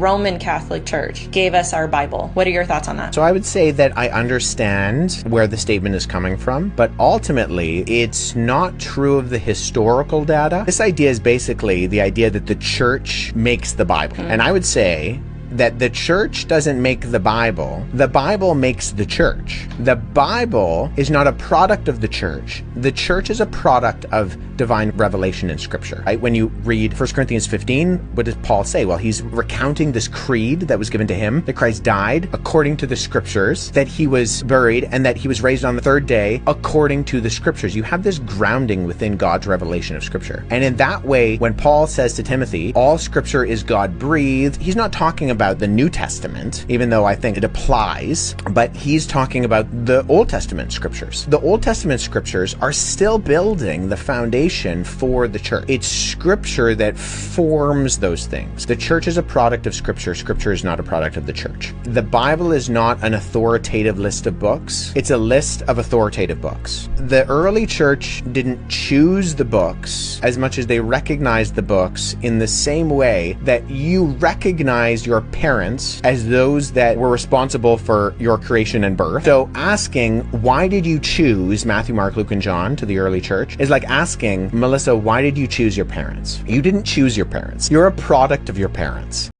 Roman Catholic Church gave us our Bible. What are your thoughts on that? So I would say that I understand where the statement is coming from, but ultimately it's not true of the historical data. This idea is basically the idea that the church makes the Bible. And I would say that the church doesn't make the Bible makes the church. The Bible is not a product of the church is a product of divine revelation in Scripture. Right? When you read 1 Corinthians 15, what does Paul say? Well, he's recounting this creed that was given to him, that Christ died according to the Scriptures, that he was buried, and that he was raised on the third day according to the Scriptures. You have this grounding within God's revelation of Scripture. And in that way, when Paul says to Timothy, all Scripture is God-breathed, he's not talking about the New Testament, even though I think it applies, but he's talking about the Old Testament Scriptures. The Old Testament Scriptures are still building the foundation for the church. It's Scripture that forms those things. The church is a product of Scripture. Scripture is not a product of the church. The Bible is not an authoritative list of books. It's a list of authoritative books. The early church didn't choose the books as much as they recognized the books in the same way that you recognize your parents as those that were responsible for your creation and birth. So asking, why did you choose Matthew, Mark, Luke, and John to the early church is like asking, Melissa, why did you choose your parents? You didn't choose your parents. You're a product of your parents.